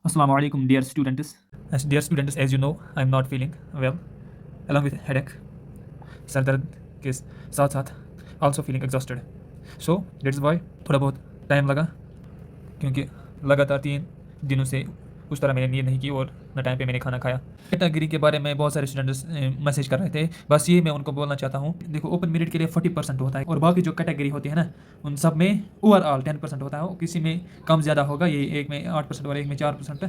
Assalamu alaikum, dear students. As you know, I'm not feeling well, along with headache, sir दर्द के साथ साथ also feeling exhausted. So that's why थोड़ा बहुत time लगा, क्योंकि लगातार 3 दिनों से उस तरह मैंने नींद नहीं की और न टाइम पे मैंने खाना खाया। कैटेगरी के बारे में बहुत सारे स्टूडेंट्स मैसेज कर रहे थे, बस ये मैं उनको बोलना चाहता हूँ। देखो, ओपन मेरिट के लिए 40% होता है और बाकी जो कैटेगरी होती है ना, उन सब में ओवरऑल 10% होता है। किसी में कम ज़्यादा होगा, ये एक में 8% और एक में 4%।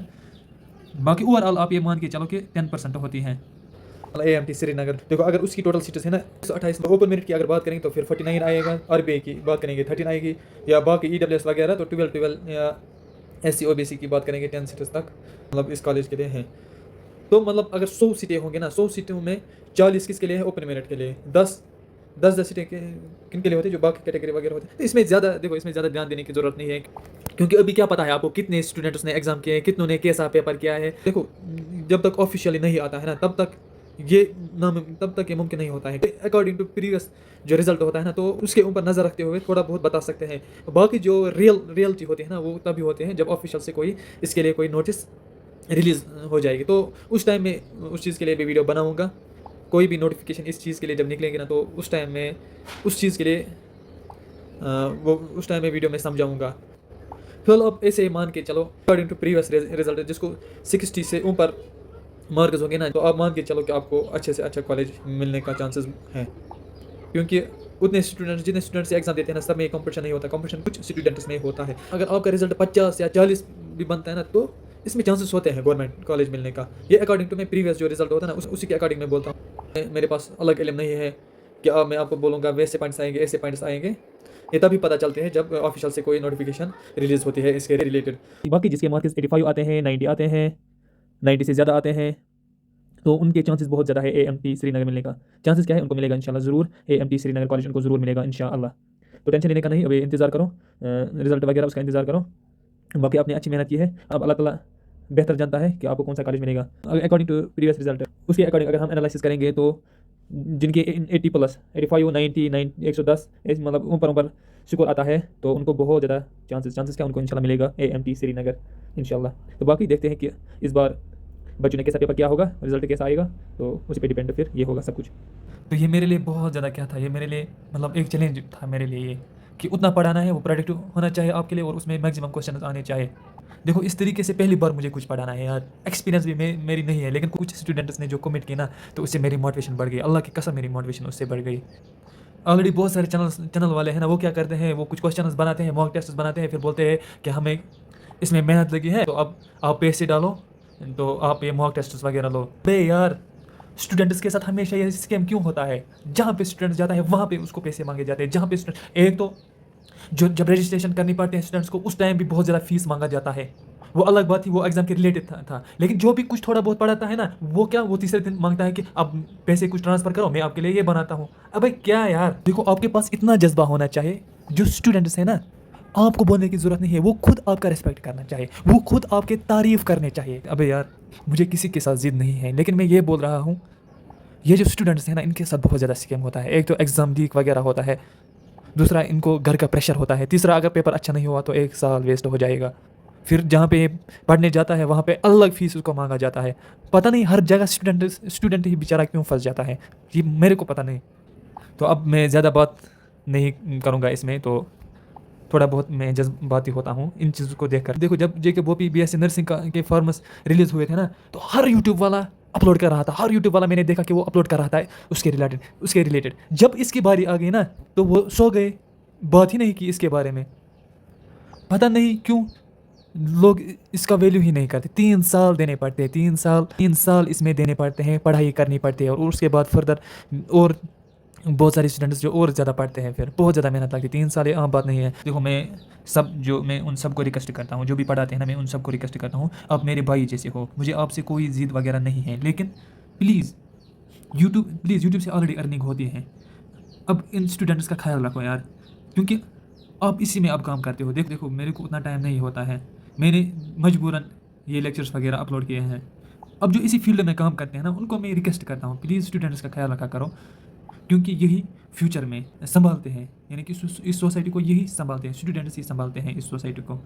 बाकी ओवरऑल आप ये मान के चलो कि 10% होती हैं। AMT श्रीनगर, देखो अगर उसकी टोटल सीट्स है ना 128, ओपन मेरिट की अगर बात करेंगे तो फिर 49 आएगा, RBI की बात करेंगे 13 आएगी, या बाकी EWS वगैरह तो 12 या SC OBC की बात करेंगे 10 सीट्स तक मतलब इस कॉलेज के लिए हैं। तो मतलब अगर 100 सीटें होंगी ना, 100 सीटों में 40 किसके लिए है? ओपन मेरिट के लिए। 10 सीटें किन के लिए होती है? जो बाकी कैटेगरी वगैरह होती है। तो इसमें ज़्यादा देखो, इसमें ज़्यादा ध्यान देने की ज़रूरत नहीं है, क्योंकि अभी क्या पता है आपको कितने स्टूडेंट्स ने एग्ज़ाम किए हैं, कितनों ने कैसा पेपर किया है। देखो, जब तक ऑफिशियली नहीं आता है ना, तब तक ये मुमकिन नहीं होता है। अकॉर्डिंग टू प्रीवियस जो रिजल्ट होता है ना, तो उसके ऊपर नज़र रखते हुए थोड़ा बहुत बता सकते हैं। बाकी जो रियलिटी होती है ना, वो तभी होते हैं जब ऑफिशियल से कोई इसके लिए कोई नोटिस रिलीज़ हो जाएगी। तो उस टाइम में उस चीज़ के लिए भी वीडियो बनाऊँगा। कोई भी नोटिफिकेशन इस चीज़ के लिए जब निकलेंगे ना, तो उस टाइम में उस चीज़ के लिए उस टाइम में वीडियो में समझाऊँगा। फिलहाल अब ऐसे ही मान के चलो, अकॉर्डिंग टू प्रीवियस रिजल्ट जिसको 60 से ऊपर मार्क्स होंगे ना, तो आप मान के चलो कि आपको अच्छे से अच्छा कॉलेज मिलने का चांसेस हैं, क्योंकि उतने स्टूडेंट्स जितने स्टूडेंट्स एग्जाम देते हैं ना, सब में कंपटीशन नहीं होता। कंपटीशन कुछ स्टूडेंट्स में होता है। अगर आपका रिजल्ट 50 या 40 भी बनता है ना, तो इसमें चांसेस होते हैं गवर्नमेंट कॉलेज मिलने का। ये अकॉर्डिंग टू मैं प्रीवियस जो रिजल्ट होता है ना, उसी के अकॉर्डिंग मैं बोलता हूँ। मेरे पास अलग इल्म नहीं है कि मैं आपको बोलूँगा वैसे पॉइंट्स आएंगे, ऐसे पॉइंट्स आएंगे। ये तभी पता चलते हैं जब ऑफिशियल से कोई नोटिफिकेशन रिलीज़ होती है इसके रिलेटेड। बाकी जिसके मार्क्स 85 आते हैं, 90 आते हैं, 90 से ज़्यादा आते हैं, तो उनके चांसेस बहुत ज़्यादा है AMT श्रीनगर मिलने का। चांसेस क्या है? उनको मिलेगा इंशाल्लाह ज़रूर। AMT श्रीनगर कॉलेज उनको ज़रूर मिलेगा इंशाल्लाह। तो टेंशन लेने का नहीं, अभी इंतज़ार करो, रिजल्ट वगैरह उसका इंतज़ार करो। बाकी आपने अच्छी मेहनत की है, अब अल्लाह ताला बेहतर जानता है कि आपको कौन सा कॉलेज मिलेगा। अकॉर्डिंग टू प्रीवियस रिजल्ट, उसके अकॉर्डिंग अगर हम एनालिसिस करेंगे तो जिनके 80+, 85, 90, 110 मतलब ऊपर स्कोर आता है, तो उनको बहुत ज़्यादा चांसेस क्या, उनको इंशाल्लाह मिलेगा AMT श्रीनगर इंशाल्लाह। तो बाकी देखते हैं कि इस बार बच्चों ने कैसा पेपर किया होगा, रिजल्ट कैसा आएगा, तो उसी पे डिपेंड फिर ये होगा सब कुछ। तो ये मेरे लिए बहुत ज़्यादा क्या था, ये मेरे लिए मतलब एक चैलेंज था मेरे लिए, ये कि उतना पढ़ाना है, वो प्रोडक्टिव होना चाहिए आपके लिए और उसमें मैक्सिमम क्वेश्चन आने चाहिए। देखो, इस तरीके से पहली बार मुझे कुछ पढ़ाना है यार। एक्सपीरियंस भी मेरी नहीं है, लेकिन कुछ स्टूडेंट्स ने जो कमेंट किया ना, तो उससे मेरी मोटिवेशन बढ़ गई। अल्लाह की कसम, मेरी मोटिवेशन उससे बढ़ गई। ऑलरेडी बहुत सारे चैनल वाले हैं ना, वो क्या करते हैं, वो कुछ क्वेश्चन बनाते हैं, मॉक टेस्ट बनाते हैं, फिर बोलते हैं कि हमें इसमें मेहनत लगी है, तो अब आप पैसे डालो, तो आप ये मॉक टेस्ट वगैरह लो। बे यार, स्टूडेंट्स के साथ हमेशा ये स्कैम क्यों होता है? जहाँ पे स्टूडेंट जाता है वहाँ पे उसको पैसे मांगे जाते हैं। जहाँ पे स्टूडेंट, एक तो जो जब रजिस्ट्रेशन करनी पड़ती है स्टूडेंट्स को, उस टाइम भी बहुत ज़्यादा फीस मांगा जाता है। वो अलग बात थी, वो एग्जाम के रिलेटेड था। लेकिन जो भी कुछ थोड़ा बहुत पढ़ाता है ना, वो क्या, वो तीसरे दिन मांगता है कि अब पैसे कुछ ट्रांसफ़र करो, मैं आपके लिए ये बनाता हूँ। अबे क्या यार, देखो आपके पास इतना जज्बा होना चाहिए, जो स्टूडेंट्स है ना, आपको बोलने की ज़रूरत नहीं है, वो खुद आपका रिस्पेक्ट करना चाहिए, वो खुद आपके तारीफ़ करने चाहिए। अबे यार, मुझे किसी के साथ ज़िद नहीं है, लेकिन मैं ये बोल रहा हूँ, ये जो स्टूडेंट्स हैं ना, इनके साथ बहुत ज़्यादा स्कैम होता है। एक तो एग्ज़ाम लीक वगैरह होता है, दूसरा इनको घर का प्रेशर होता है, तीसरा अगर पेपर अच्छा नहीं हुआ तो 1 साल वेस्ट हो जाएगा। फिर जहाँ पे पढ़ने जाता है वहाँ पे अलग फीस उसको मांगा जाता है। पता नहीं हर जगह स्टूडेंट ही बेचारा क्यों फंस जाता है, ये मेरे को पता नहीं। तो अब मैं ज़्यादा बात नहीं करूँगा इसमें, तो थोड़ा बहुत मैं जज्बाती होता हूँ इन चीज़ों को देखकर। देखो, जब JK बोपी BSc नर्सिंग के फॉर्म्स रिलीज़ हुए थे ना, तो हर यूट्यूब वाला अपलोड कर रहा था, हर यूट्यूब वाला मैंने देखा कि वो अपलोड कर रहा था उसके रिलेटेड। जब इसकी बारी आ गई ना, तो वो सो गए, बात ही नहीं की इसके बारे में। पता नहीं क्यों लोग इसका वैल्यू ही नहीं करते। 3 साल देने पड़ते हैं, 3 साल इसमें देने पड़ते हैं, पढ़ाई करनी पड़ती है, और उसके बाद फर्दर और बहुत सारे स्टूडेंट्स जो और ज़्यादा पढ़ते हैं, फिर बहुत ज़्यादा मेहनत लगती है। 3 साल ये आम बात नहीं है। देखो, मैं उन सबको रिक्वेस्ट करता हूँ, जो भी पढ़ाते हैं ना, मैं उन सबको रिक्वेस्ट करता हूँ, आप मेरे भाई जैसे हो, मुझे आपसे कोई ज़िद वगैरह नहीं है, लेकिन प्लीज़ यूट्यूब से ऑलरेडी अर्निंग होती है, अब इन स्टूडेंट्स का ख्याल रखो यार, क्योंकि आप इसी में अब काम करते हो। देखो, मेरे को उतना टाइम नहीं होता है, मैंने मजबूरन ये लेक्चर्स वगैरह अपलोड किए हैं। अब जो इसी फील्ड में काम करते हैं ना, उनको मैं रिक्वेस्ट करता हूँ, प्लीज़ स्टूडेंट्स का ख्याल रखा करो, क्योंकि यही फ्यूचर में संभालते हैं, यानी कि इस सोसाइटी को यही संभालते हैं, स्टूडेंट्स ही संभालते हैं इस सोसाइटी को।